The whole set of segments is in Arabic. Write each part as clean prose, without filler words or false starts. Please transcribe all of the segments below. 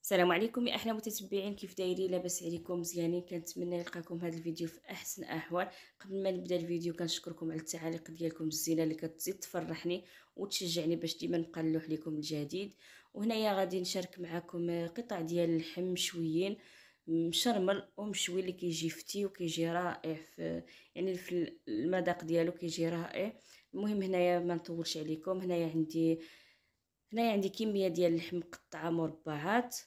السلام عليكم يا احلى متتبعين، كيف دايرين؟ لاباس عليكم؟ مزيانين؟ كنتمنى نلقاكم هذا الفيديو في احسن احوال. قبل ما نبدا الفيديو كنشكركم على التعاليق ديالكم الزينه اللي كتزيد تفرحني وتشجعني باش ديما نبقى نلوح لكم الجديد. وهنايا غادي نشارك معكم قطع ديال اللحم مشويين، مشرمل ومشوي، اللي كيجي فتي وكيجي رائع في المذاق ديالو كيجي رائع. المهم هنايا ما نطولش عليكم، هنايا عندي كميه ديال اللحم مقطعه مربعات.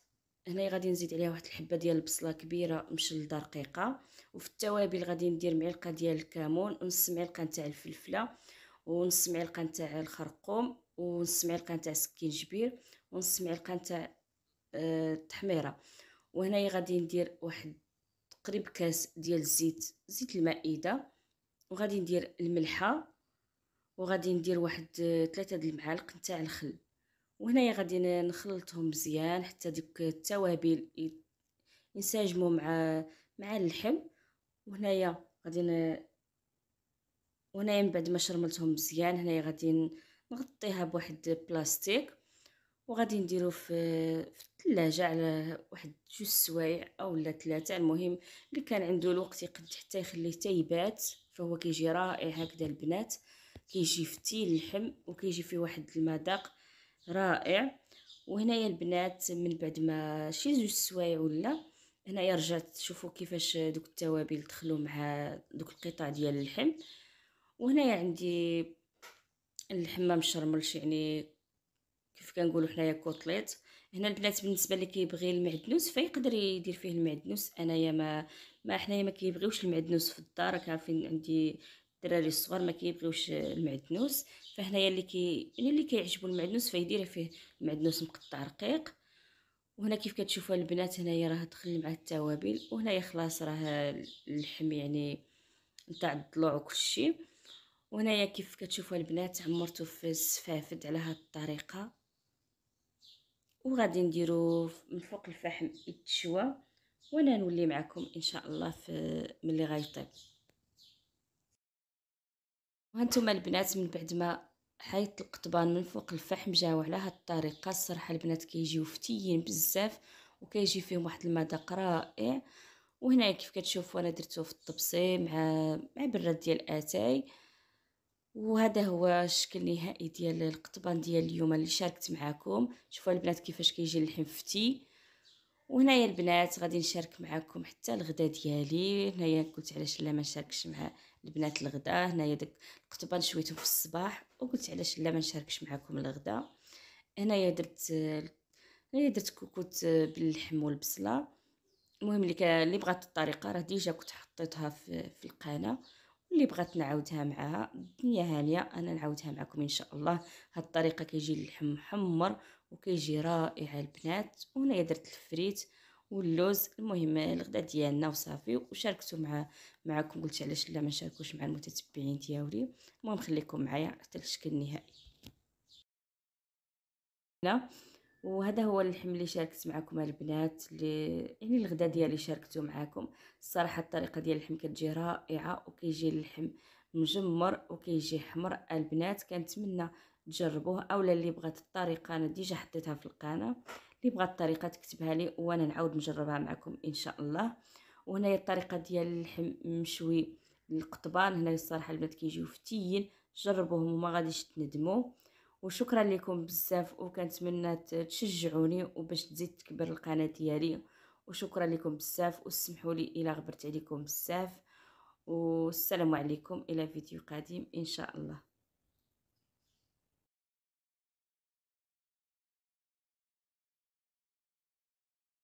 هنا غادي نزيد عليها واحد الحبه ديال البصله كبيره مشلده رقيقه. وفي التوابل غادي ندير معلقه ديال الكمون، ونص معلقه نتاع الفلفله، ونص معلقه نتاع الخرقوم، ونص معلقه نتاع السكينجبير، ونص معلقه نتاع التحميره. وهنايا غادي ندير واحد تقريب كاس ديال زيت المائده، وغادي ندير الملحه، وغادي ندير واحد 3 د المعالق نتاع الخل. وهنايا غادي نخلطهم مزيان حتى ديك التوابل ينسجموا مع اللحم. وهنايا وهنايا من بعد ما شرملتهم مزيان، هنايا غادي نغطيها بواحد بلاستيك، وغادي نديرو في الثلاجه على واحد 2 سوايع اولا 3. المهم اللي كان عنده الوقت يقد حتى يخليه تيبات، فهو كيجي رائع هكذا البنات. كيجي فتي اللحم وكيجي فيه واحد المذاق رائع. وهنايا البنات من بعد ما شي 2 سوايع ولا، هنايا رجعت تشوفوا كيفاش دوك التوابل دخلوا مع دوك القطع ديال اللحم. وهنايا عندي اللحم ما مشرملش، يعني كيف كنقولوا حنايا كوطليط. هنا البنات بالنسبه اللي كيبغي المعدنوس فيقدر يدير فيه المعدنوس. انايا حنايا ما كيبغيوش المعدنوس في الدار، عارفين عندي الدراري الصغار ما كيبغيوش المعدنوس. فهنايا اللي كيعجبو المعدنوس فيدير فيه المعدنوس مقطع رقيق. وهنا كيف كتشوفوا البنات هنايا راه دخل مع التوابل، وهنايا خلاص راه اللحم يعني نتاع الضلوع وكلشي. وهنايا كيف كتشوفوا البنات عمرته في السفافد على هذه الطريقه، وغادي نديرو من فوق الفحم يتشوى. وانا نولي معكم ان شاء الله في ملي غيطيب. وهانتوما البنات من بعد ما حيت القطبان من فوق الفحم جاو على هاد الطريقه، الصراحه البنات كيجيو فتيين بزاف وكيجي فيهم واحد المذاق رائع. وهنا كيف كتشوفوا انا درتو في الطبسي مع براد ديال اتاي. وهذا هو الشكل النهائي ديال القطبان ديال اليوم اللي شاركت معكم. شوفوا البنات كيفاش كيجي اللحم فتي. وهنايا البنات غادي نشارك معكم حتى الغدا ديالي. هنايا قلت علاش لا ما نشاركش مع البنات الغدا. هنايا داك القطبان شويته في الصباح وقلت علاش لا ما نشاركش معكم الغدا. هنايا درت كوكوت باللحم والبصله. المهم اللي بغات الطريقه راه ديجا كنت حطيتها في القناه، واللي بغات نعاودها معها الدنيا هانيه انا نعاودها معكم ان شاء الله. هاد الطريقه كيجي اللحم محمر وكيجي رائع البنات. وهنايا درت الفريت واللوز. المهم الغدا ديالنا وصافي، وشاركته معكم. قلت علاش لا ما نشاركوش مع المتتبعين ديالي. المهم خليكم معايا حتى الشكل النهائي. وهذا هو اللحم اللي شاركت معكم البنات، اللي يعني الغدا ديالي شاركته معكم. الصراحه الطريقه ديال اللحم كتجي رائعه، وكيجي اللحم مجمر وكيجي حمر البنات. كنتمنى تجربوه، اولا اللي بغات الطريقه انا ديجا حطيتها في القناه، اللي بغات الطريقه تكتبها لي وانا نعاود نجربها معكم ان شاء الله. وهنايا الطريقه ديال اللحم مشوي القطبان. هنا الصراحه البنات كيجيو فتيين، جربوهم وما غاديش تندموا. وشكرا لكم بزاف، وكنتمنى تشجعوني وباش تزيد تكبر القناه ديالي. وشكرا لكم بزاف، وسمحوا لي الا غبرت عليكم بزاف. والسلام عليكم الى فيديو قادم ان شاء الله.